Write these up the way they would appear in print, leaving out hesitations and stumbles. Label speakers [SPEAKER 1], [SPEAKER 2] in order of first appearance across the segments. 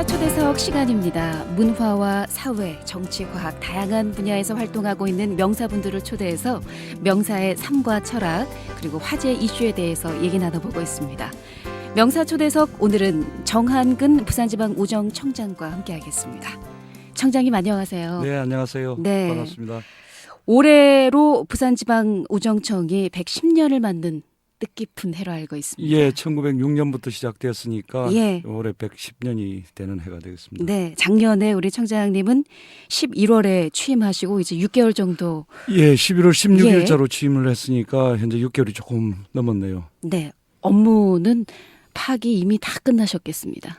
[SPEAKER 1] 초대석 시간입니다. 문화와 사회, 정치, 과학 다양한 분야에서 활동하고 있는 명사분들을 초대해서 명사의 삶과 철학 그리고 화제 이슈에 대해서 얘기 나눠보고 있습니다. 명사 초대석 오늘은 정한근 부산지방우정청장과 함께하겠습니다. 청장님 안녕하세요.
[SPEAKER 2] 네, 안녕하세요.
[SPEAKER 1] 네.
[SPEAKER 2] 반갑습니다.
[SPEAKER 1] 올해로 부산지방우정청이 110년을 맞는 뜻깊은 해로 알고 있습니다.
[SPEAKER 2] 예, 1906년부터 시작되었으니까
[SPEAKER 1] 예.
[SPEAKER 2] 올해 110년이 되는 해가 되겠습니다.
[SPEAKER 1] 네, 작년에 우리 청장님은 11월에 취임하시고 이제 6개월 정도.
[SPEAKER 2] 예, 11월 16일자로 취임을 했으니까 현재 6개월이 조금 넘었네요.
[SPEAKER 1] 네, 업무는 파악이 이미 다 끝나셨겠습니다.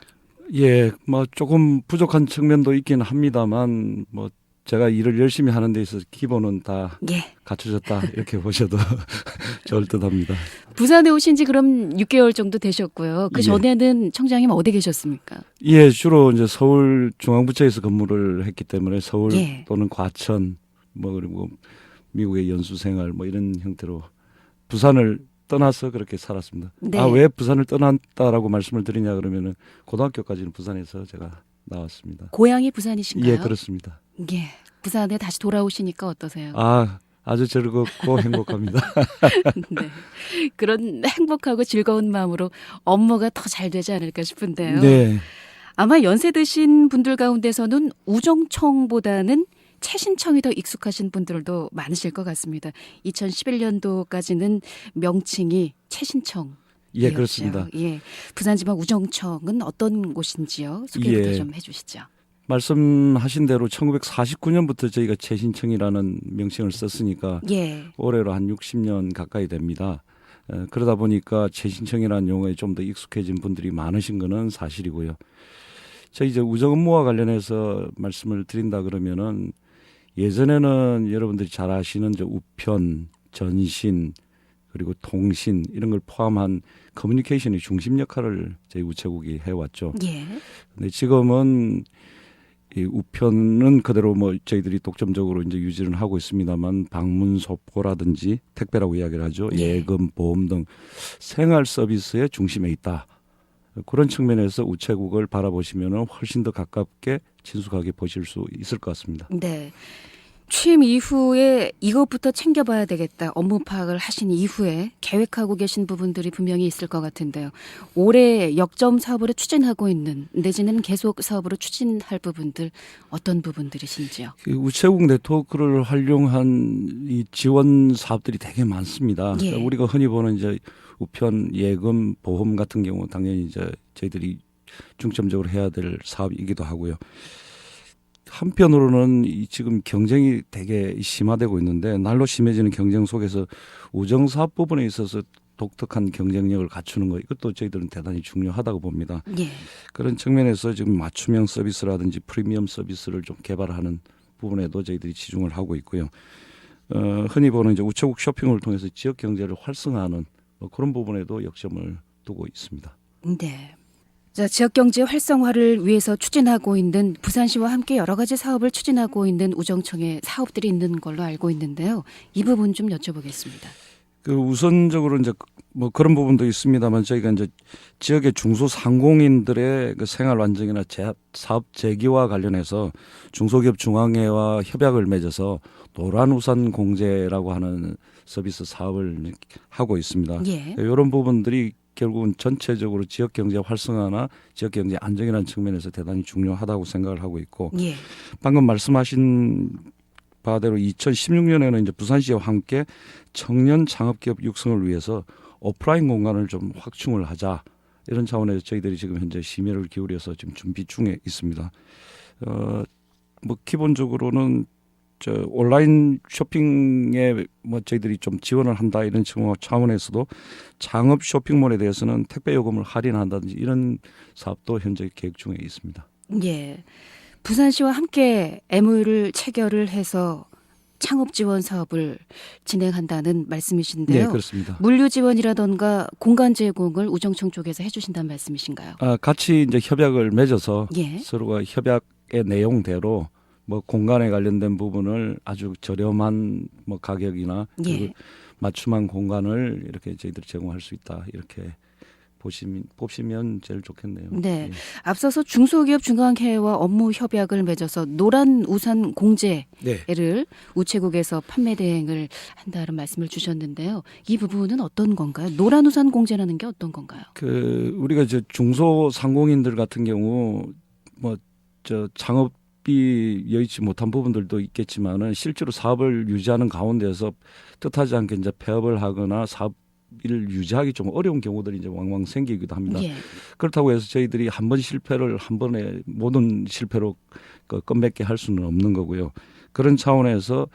[SPEAKER 2] 예, 뭐 조금 부족한 측면도 있긴 합니다만 뭐 제가 일을 열심히 하는 데 있어서 기본은 다
[SPEAKER 1] 예.
[SPEAKER 2] 갖춰졌다 이렇게 보셔도 좋을 듯합니다.
[SPEAKER 1] 부산에 오신 지 그럼 6개월 정도 되셨고요. 그
[SPEAKER 2] 예.
[SPEAKER 1] 전에는 청장님 어디 계셨습니까?
[SPEAKER 2] 예, 주로 이제 서울 중앙부처에서 근무를 했기 때문에 서울
[SPEAKER 1] 예.
[SPEAKER 2] 또는 과천 뭐 그리고 미국의 연수 생활 뭐 이런 형태로 부산을 떠나서 그렇게 살았습니다.
[SPEAKER 1] 네.
[SPEAKER 2] 아, 왜 부산을 떠났다라고 말씀을 드리냐 그러면은 고등학교까지는 부산에서 제가 나왔습니다.
[SPEAKER 1] 고향이 부산이신가요?
[SPEAKER 2] 예, 그렇습니다.
[SPEAKER 1] 예. 부산에 다시 돌아오시니까 어떠세요?
[SPEAKER 2] 아, 아주 즐겁고 행복합니다.
[SPEAKER 1] 네. 그런 행복하고 즐거운 마음으로 업무가 더 잘 되지 않을까 싶은데요.
[SPEAKER 2] 네.
[SPEAKER 1] 아마 연세 드신 분들 가운데서는 우정청보다는 최신청이 더 익숙하신 분들도 많으실 것 같습니다. 2011년도까지는 명칭이 최신청.
[SPEAKER 2] 예, 그렇습니다.
[SPEAKER 1] 예. 부산지방 우정청은 어떤 곳인지요? 소개부터
[SPEAKER 2] 예.
[SPEAKER 1] 좀 해주시죠.
[SPEAKER 2] 말씀하신 대로 1949년부터 저희가 최신청이라는 명칭을 썼으니까
[SPEAKER 1] 예.
[SPEAKER 2] 올해로 한 60년 가까이 됩니다. 그러다 보니까 최신청이라는 용어에 좀 더 익숙해진 분들이 많으신 것은 사실이고요. 저희 이제 우정 업무와 관련해서 말씀을 드린다 그러면은 예전에는 여러분들이 잘 아시는 이제 우편, 전신 그리고 통신 이런 걸 포함한 커뮤니케이션의 중심 역할을 저희 우체국이 해왔죠.
[SPEAKER 1] 예.
[SPEAKER 2] 근데 지금은 이 우편은 그대로 뭐 저희들이 독점적으로 이제 유지를 하고 있습니다만 방문 소포라든지 택배라고 이야기를 하죠.
[SPEAKER 1] 예.
[SPEAKER 2] 예금, 보험 등 생활 서비스의 중심에 있다. 그런 측면에서 우체국을 바라보시면 훨씬 더 가깝게 친숙하게 보실 수 있을 것 같습니다.
[SPEAKER 1] 네. 취임 이후에 이것부터 챙겨봐야 되겠다. 업무 파악을 하신 이후에 계획하고 계신 부분들이 분명히 있을 것 같은데요. 올해 역점 사업으로 추진하고 있는 내지는 계속 사업으로 추진할 부분들 어떤 부분들이신지요?
[SPEAKER 2] 그 우체국 네트워크를 활용한 이 지원 사업들이 되게 많습니다.
[SPEAKER 1] 예.
[SPEAKER 2] 그러니까 우리가 흔히 보는 이제 우편, 예금, 보험 같은 경우 당연히 이제 저희들이 중점적으로 해야 될 사업이기도 하고요. 한편으로는 이 지금 경쟁이 되게 심화되고 있는데 날로 심해지는 경쟁 속에서 우정사업 부분에 있어서 독특한 경쟁력을 갖추는 것 이것도 저희들은 대단히 중요하다고 봅니다.
[SPEAKER 1] 예.
[SPEAKER 2] 그런 측면에서 지금 맞춤형 서비스라든지 프리미엄 서비스를 좀 개발하는 부분에도 저희들이 치중을 하고 있고요. 흔히 보는 이제 우체국 쇼핑을 통해서 지역 경제를 활성화하는 그런 부분에도 역점을 두고 있습니다.
[SPEAKER 1] 네. 자, 지역경제 활성화를 위해서 추진하고 있는 부산시와 함께 여러 가지 사업을 추진하고 있는 우정청의 사업들이 있는 걸로 알고 있는데요. 이 부분 좀 여쭤보겠습니다.
[SPEAKER 2] 그 우선적으로 이제 뭐 그런 부분도 있습니다만 저희가 이제 지역의 중소상공인들의 그 생활 안정이나 사업 재기와 관련해서 중소기업 중앙회와 협약을 맺어서 노란우산 공제라고 하는 서비스 사업을 하고 있습니다.
[SPEAKER 1] 예.
[SPEAKER 2] 이런 부분들이 결국은 전체적으로 지역 경제 활성화나 지역 경제 안정이라는 측면에서 대단히 중요하다고 생각을 하고 있고
[SPEAKER 1] 예.
[SPEAKER 2] 방금 말씀하신 바대로 2016년에는 이제 부산시와 함께 청년 창업기업 육성을 위해서 오프라인 공간을 좀 확충을 하자 이런 차원에서 저희들이 지금 현재 심혈을 기울여서 지금 준비 중에 있습니다. 뭐 기본적으로는 저 온라인 쇼핑에 뭐 저희들이 좀 지원을 한다 이런 차원에서도 창업 쇼핑몰에 대해서는 택배 요금을 할인한다든지 이런 사업도 현재 계획 중에 있습니다.
[SPEAKER 1] 예. 부산시와 함께 MOU를 체결을 해서 창업 지원 사업을 진행한다는 말씀이신데요.
[SPEAKER 2] 네, 그렇습니다.
[SPEAKER 1] 물류 지원이라던가 공간 제공을 우정청 쪽에서 해주신다는 말씀이신가요?
[SPEAKER 2] 같이 이제 협약을 맺어서
[SPEAKER 1] 예.
[SPEAKER 2] 서로가 협약의 내용대로 뭐 공간에 관련된 부분을 아주 저렴한 뭐 가격이나
[SPEAKER 1] 예.
[SPEAKER 2] 그리고 맞춤한 공간을 이렇게 저희들이 제공할 수 있다 이렇게 보시면 제일 좋겠네요.
[SPEAKER 1] 네.
[SPEAKER 2] 예.
[SPEAKER 1] 앞서서 중소기업 중앙회와 업무 협약을 맺어서 노란 우산 공제를
[SPEAKER 2] 네.
[SPEAKER 1] 우체국에서 판매 대행을 한다는 말씀을 주셨는데요. 이 부분은 어떤 건가요? 노란 우산 공제라는 게 어떤 건가요?
[SPEAKER 2] 우리가 이제 중소상공인들 같은 경우 창업이 여의치 못한 부분들도 있겠지만은 실제로 사업을 유지하는 가운데서 뜻하지 않게 이제 폐업을 하거나 사업을 유지하기 좀 어려운 경우들이 이제 왕왕 생기기도 합니다.
[SPEAKER 1] 예.
[SPEAKER 2] 그렇다고 해서 저희들이 한 번에 모든 실패로 끝맺게 할 수는 없는 거고요. 그런 차원에서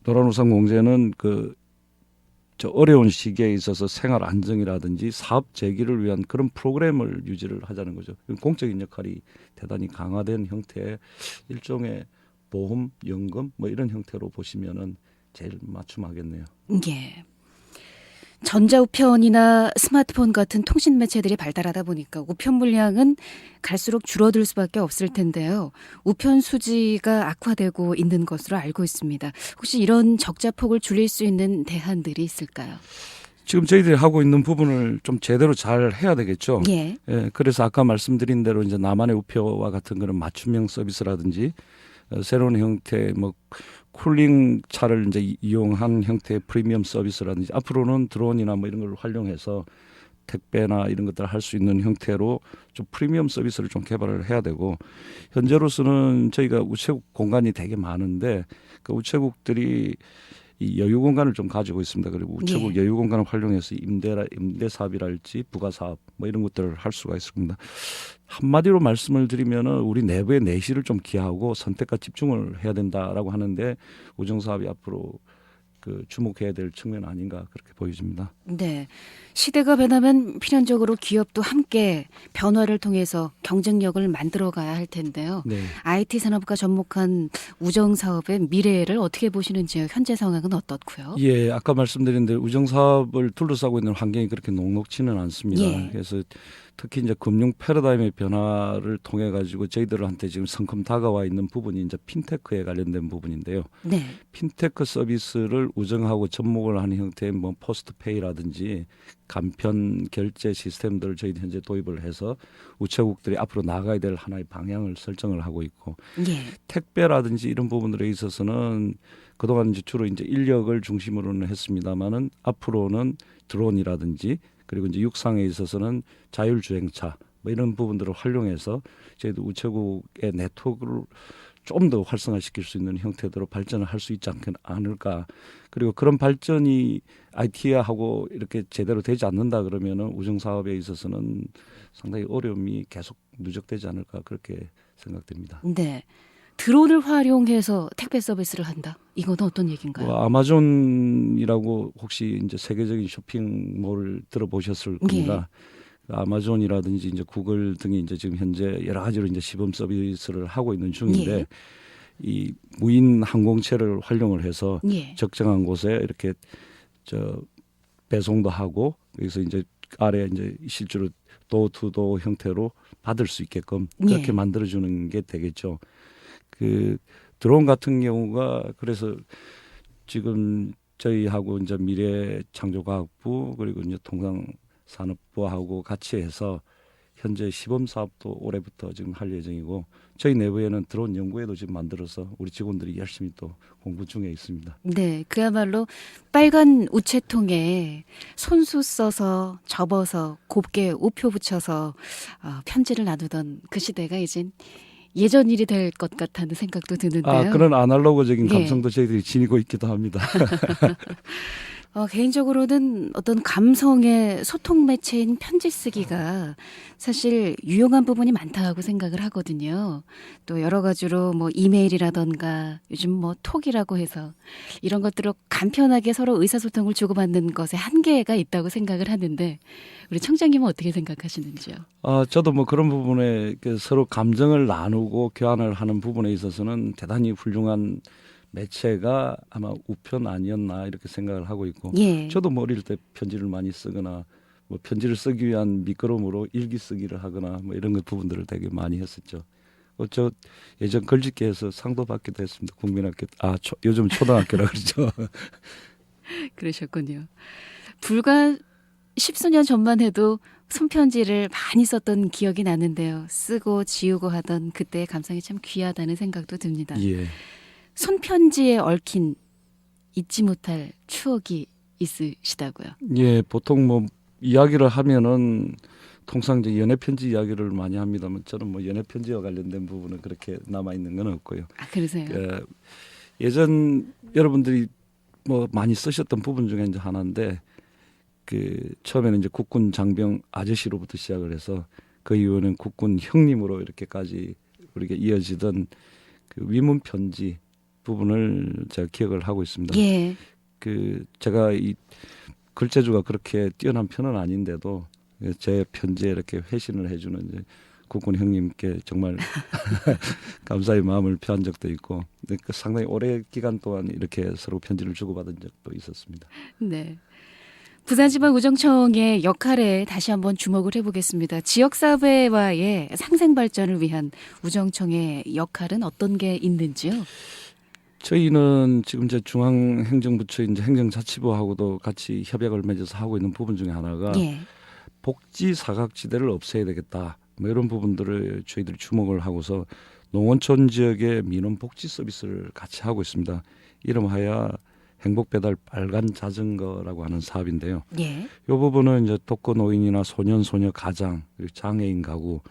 [SPEAKER 2] 노란우산 공제는 어려운 시기에 있어서 생활 안정이라든지 사업 재기를 위한 그런 프로그램을 유지를 하자는 거죠. 공적인 역할이 대단히 강화된 형태의 일종의 보험, 연금 이런 형태로 보시면은 제일 맞춤하겠네요.
[SPEAKER 1] 예. 전자우편이나 스마트폰 같은 통신 매체들이 발달하다 보니까 우편 물량은 갈수록 줄어들 수밖에 없을 텐데요. 우편 수지가 악화되고 있는 것으로 알고 있습니다. 혹시 이런 적자폭을 줄일 수 있는 대안들이 있을까요?
[SPEAKER 2] 지금 저희들이 하고 있는 부분을 좀 제대로 잘 해야 되겠죠.
[SPEAKER 1] 예.
[SPEAKER 2] 그래서 아까 말씀드린 대로 이제 나만의 우표와 같은 그런 맞춤형 서비스라든지 새로운 형태 쿨링 차를 이제 이용한 형태의 프리미엄 서비스라든지 앞으로는 드론이나 이런 걸 활용해서 택배나 이런 것들을 할 수 있는 형태로 좀 프리미엄 서비스를 좀 개발을 해야 되고 현재로서는 저희가 우체국 공간이 되게 많은데 그 우체국들이 이 여유 공간을 좀 가지고 있습니다. 그리고 우체국 여유 공간을 활용해서 임대 사업이랄지 부가 사업 이런 것들을 할 수가 있습니다. 한마디로 말씀을 드리면은 우리 내부의 내실을 좀 기하고 선택과 집중을 해야 된다라고 하는데 우정 사업이 앞으로 주목해야 될 측면 아닌가 그렇게 보여집니다.
[SPEAKER 1] 네. 시대가 변하면 필연적으로 기업도 함께 변화를 통해서 경쟁력을 만들어가야 할 텐데요.
[SPEAKER 2] 네.
[SPEAKER 1] IT 산업과 접목한 우정 사업의 미래를 어떻게 보시는지요? 현재 상황은 어떻고요?
[SPEAKER 2] 예, 아까 말씀드린 대로 우정 사업을 둘러싸고 있는 환경이 그렇게 녹록지는 않습니다.
[SPEAKER 1] 예.
[SPEAKER 2] 그래서 특히 이제 금융 패러다임의 변화를 통해 가지고 저희들한테 지금 성큼 다가와 있는 부분이 이제 핀테크에 관련된 부분인데요.
[SPEAKER 1] 네.
[SPEAKER 2] 핀테크 서비스를 우정하고 접목을 하는 형태의 포스트페이라든지 간편 결제 시스템들을 저희들이 현재 도입을 해서 우체국들이 앞으로 나가야 될 하나의 방향을 설정을 하고 있고
[SPEAKER 1] 예.
[SPEAKER 2] 택배라든지 이런 부분들에 있어서는 그동안 이제 주로 이제 인력을 중심으로는 했습니다만은 앞으로는 드론이라든지 그리고 이제 육상에 있어서는 자율주행차 이런 부분들을 활용해서 저희도 우체국의 네트워크를 좀 더 활성화시킬 수 있는 형태대로 발전을 할 수 있지 않을까. 그리고 그런 발전이 IT하고 이렇게 제대로 되지 않는다 그러면은 우정 사업에 있어서는 상당히 어려움이 계속 누적되지 않을까 그렇게 생각됩니다.
[SPEAKER 1] 네. 드론을 활용해서 택배 서비스를 한다. 이건 어떤 얘기인가요?
[SPEAKER 2] 아마존이라고 혹시 이제 세계적인 쇼핑몰을 들어보셨을 겁니다. 아마존이라든지 이제 구글 등이 이제 지금 현재 여러 가지로 이제 시범 서비스를 하고 있는 중인데
[SPEAKER 1] 예.
[SPEAKER 2] 이 무인 항공체를 활용을 해서
[SPEAKER 1] 예.
[SPEAKER 2] 적정한 곳에 이렇게 배송도 하고 여기서 이제 아래 이제 실제로 도어투도어 형태로 받을 수 있게끔 그렇게
[SPEAKER 1] 예.
[SPEAKER 2] 만들어주는 게 되겠죠. 드론 같은 경우가 그래서 지금 저희하고 이제 미래창조과학부 그리고 이제 통상산업부하고 같이 해서 현재 시범 사업도 올해부터 지금 할 예정이고 저희 내부에는 드론 연구회도 지금 만들어서 우리 직원들이 열심히 또 공부 중에 있습니다.
[SPEAKER 1] 네, 그야말로 빨간 우체통에 손수 써서 접어서 곱게 우표 붙여서 편지를 나누던 그 시대가 이젠 예전 일이 될 것 같다는 생각도 드는데요.
[SPEAKER 2] 그런 아날로그적인
[SPEAKER 1] 예.
[SPEAKER 2] 감성도 저희들이 지니고 있기도 합니다.
[SPEAKER 1] 개인적으로는 어떤 감성의 소통 매체인 편지 쓰기가 사실 유용한 부분이 많다고 생각을 하거든요. 또 여러 가지로 이메일이라던가 요즘 톡이라고 해서 이런 것들로 간편하게 서로 의사소통을 주고받는 것에 한계가 있다고 생각을 하는데 우리 청장님은 어떻게 생각하시는지요?
[SPEAKER 2] 저도 그런 부분에 서로 감정을 나누고 교환을 하는 부분에 있어서는 대단히 훌륭한 매체가 아마 우편 아니었나 이렇게 생각을 하고 있고
[SPEAKER 1] 예.
[SPEAKER 2] 저도 어릴 때 편지를 많이 쓰거나 편지를 쓰기 위한 미끄럼으로 일기 쓰기를 하거나 이런 것 부분들을 되게 많이 했었죠. 저 예전 글짓기에서 상도 받기도 했습니다. 국민학교 요즘 초등학교라 그러죠.
[SPEAKER 1] 그러셨군요. 불과 십수년 전만 해도 손편지를 많이 썼던 기억이 나는데요. 쓰고 지우고 하던 그때의 감성이 참 귀하다는 생각도 듭니다.
[SPEAKER 2] 예.
[SPEAKER 1] 손편지에 얽힌 잊지 못할 추억이 있으시다고요.
[SPEAKER 2] 예, 보통 뭐 이야기를 하면은 통상 이제 연애 편지 이야기를 많이 합니다만 저는 뭐 연애 편지와 관련된 부분은 그렇게 남아 있는 건 없고요.
[SPEAKER 1] 아, 그러세요?
[SPEAKER 2] 예전 여러분들이 뭐 많이 쓰셨던 부분 중에 이제 하나인데 그 처음에는 이제 국군 장병 아저씨로부터 시작을 해서 그 이후에는 국군 형님으로 이렇게까지 우리가 이어지던 그 위문 편지 부분을 제가 기억을 하고 있습니다.
[SPEAKER 1] 예.
[SPEAKER 2] 그 제가 이 글재주가 그렇게 뛰어난 편은 아닌데도 제 편지에 이렇게 회신을 해주는 이제 국군 형님께 정말 감사의 마음을 표한 적도 있고 상당히 오래 기간 동안 이렇게 서로 편지를 주고받은 적도 있었습니다.
[SPEAKER 1] 네. 부산지방우정청의 역할에 다시 한번 주목을 해보겠습니다. 지역사회와의 상생발전을 위한 우정청의 역할은 어떤 게 있는지요?
[SPEAKER 2] 저희는 지금 이제 중앙행정부처 이제 행정자치부하고도 같이 협약을 맺어서 하고 있는 부분 중에 하나가
[SPEAKER 1] 예.
[SPEAKER 2] 복지 사각지대를 없애야 되겠다. 뭐 이런 부분들을 저희들이 주목을 하고서 농어촌 지역의 민원 복지 서비스를 같이 하고 있습니다. 이름하여 행복배달 빨간 자전거라고 하는 사업인데요.
[SPEAKER 1] 예.
[SPEAKER 2] 이 부분은 이제 독거노인이나 소년 소녀 가장 그리고 장애인 가구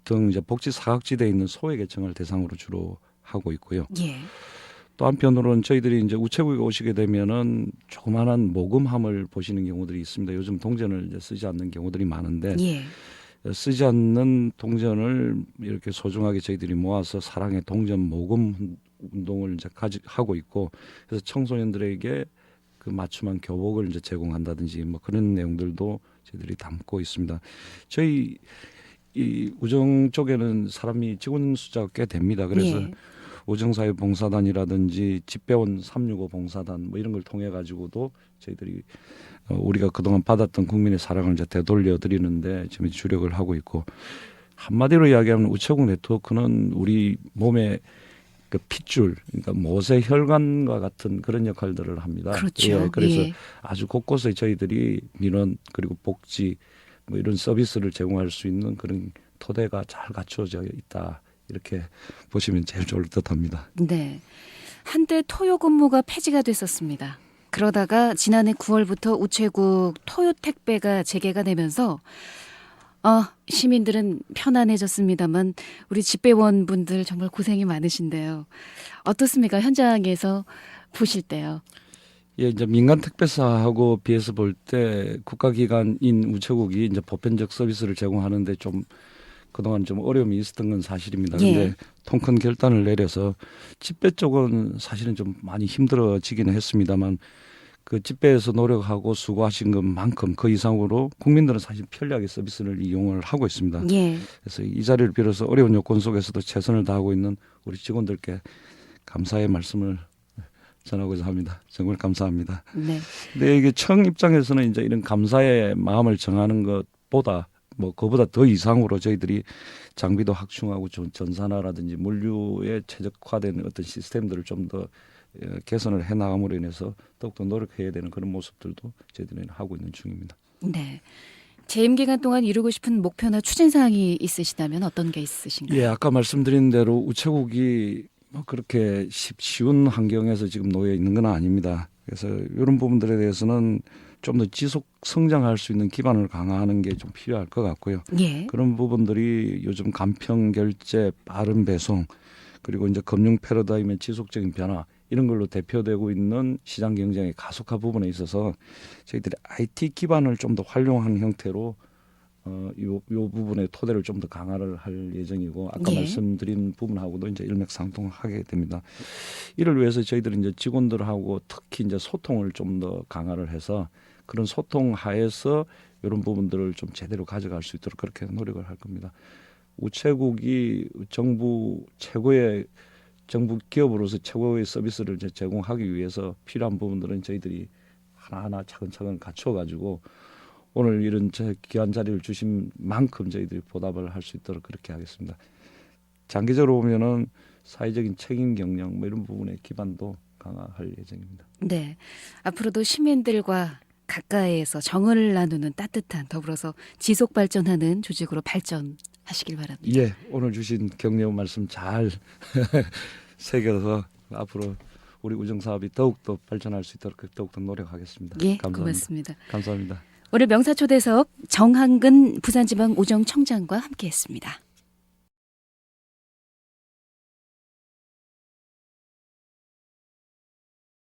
[SPEAKER 2] 등 이제 복지 사각지대에 있는 소외계층을 대상으로 주로 하고 있고요.
[SPEAKER 1] 예.
[SPEAKER 2] 또 한편으로는 저희들이 이제 우체국에 오시게 되면은 조그마한 모금함을 보시는 경우들이 있습니다. 요즘 동전을 이제 쓰지 않는 경우들이 많은데
[SPEAKER 1] 예.
[SPEAKER 2] 쓰지 않는 동전을 이렇게 소중하게 저희들이 모아서 사랑의 동전 모금 운동을 이제 하고 있고 그래서 청소년들에게 그 맞춤한 교복을 이제 제공한다든지 뭐 그런 내용들도 저희들이 담고 있습니다. 저희 이 우정 쪽에는 사람이 직원 숫자가 꽤 됩니다. 그래서
[SPEAKER 1] 예.
[SPEAKER 2] 우정사회 봉사단이라든지 집배원 365 봉사단 뭐 이런 걸 통해 가지고도 저희들이 우리가 그동안 받았던 국민의 사랑을 이제 되돌려 드리는데 지금 주력을 하고 있고 한마디로 이야기하면 우체국 네트워크는 우리 몸의 그 핏줄, 그러니까 모세 혈관과 같은 그런 역할들을 합니다.
[SPEAKER 1] 그렇죠.
[SPEAKER 2] 예, 그래서
[SPEAKER 1] 예.
[SPEAKER 2] 아주 곳곳에 저희들이 민원 그리고 복지 뭐 이런 서비스를 제공할 수 있는 그런 토대가 잘 갖춰져 있다. 이렇게 보시면 제일 좋을 듯합니다.
[SPEAKER 1] 네. 한때 토요 근무가 폐지가 됐었습니다. 그러다가 지난해 9월부터 우체국 토요 택배가 재개가 되면서 시민들은 편안해졌습니다만 우리 집배원분들 정말 고생이 많으신데요. 어떻습니까? 현장에서 보실 때요.
[SPEAKER 2] 예, 이제 민간 택배사하고 비해서 볼 때 국가기관인 우체국이 이제 보편적 서비스를 제공하는데 좀 그동안 좀 어려움이 있었던 건 사실입니다. 그런데
[SPEAKER 1] 예.
[SPEAKER 2] 통큰 결단을 내려서 집배 쪽은 사실은 좀 많이 힘들어지기는 했습니다만 그 집배에서 노력하고 수고하신 것만큼 그 이상으로 국민들은 사실 편리하게 서비스를 이용을 하고 있습니다.
[SPEAKER 1] 예.
[SPEAKER 2] 그래서 이 자리를 빌어서 어려운 여건 속에서도 최선을 다하고 있는 우리 직원들께 감사의 말씀을 전하고자 합니다. 정말 감사합니다.
[SPEAKER 1] 네.
[SPEAKER 2] 근데 이게 청 입장에서는 이제 이런 감사의 마음을 정하는 것보다 뭐 그보다 더 이상으로 저희들이 장비도 확충하고 전산화라든지 물류에 최적화된 어떤 시스템들을 좀 더 개선을 해 나감으로 인해서 더욱더 노력해야 되는 그런 모습들도 저희들은 하고 있는 중입니다.
[SPEAKER 1] 네. 재임 기간 동안 이루고 싶은 목표나 추진 사항이 있으시다면 어떤 게 있으신가요?
[SPEAKER 2] 예, 아까 말씀드린 대로 우체국이 뭐 그렇게 쉬운 환경에서 지금 놓여 있는 건 아닙니다. 그래서 이런 부분들에 대해서는 좀 더 지속 성장할 수 있는 기반을 강화하는 게 좀 필요할 것 같고요.
[SPEAKER 1] 예.
[SPEAKER 2] 그런 부분들이 요즘 간편 결제, 빠른 배송, 그리고 이제 금융 패러다임의 지속적인 변화 이런 걸로 대표되고 있는 시장 경쟁의 가속화 부분에 있어서 저희들이 IT 기반을 좀 더 활용한 형태로 요 부분의 토대를 좀 더 강화를 할 예정이고 아까
[SPEAKER 1] 예.
[SPEAKER 2] 말씀드린 부분하고도 이제 일맥상통하게 됩니다. 이를 위해서 저희들이 이제 직원들하고 특히 이제 소통을 좀 더 강화를 해서 그런 소통 하에서 이런 부분들을 좀 제대로 가져갈 수 있도록 그렇게 노력을 할 겁니다. 우체국이 정부 기업으로서 최고의 서비스를 이제 제공하기 위해서 필요한 부분들은 저희들이 하나하나 차근차근 갖춰가지고 오늘 이런 귀한 자리를 주신 만큼 저희들이 보답을 할 수 있도록 그렇게 하겠습니다. 장기적으로 보면은 사회적인 책임 경영 뭐 이런 부분의 기반도 강화할 예정입니다.
[SPEAKER 1] 네. 앞으로도 시민들과 가까이에서 정을 나누는 따뜻한 더불어서 지속 발전하는 조직으로 발전하시길 바랍니다.
[SPEAKER 2] 예, 오늘 주신 격려 말씀 잘 새겨서 앞으로 우리 우정 사업이 더욱더 발전할 수 있도록 더욱더 노력하겠습니다.
[SPEAKER 1] 예,
[SPEAKER 2] 감사합니다.
[SPEAKER 1] 고맙습니다.
[SPEAKER 2] 감사합니다.
[SPEAKER 1] 오늘 명사초대석 정한근 부산지방 우정청장과 함께했습니다.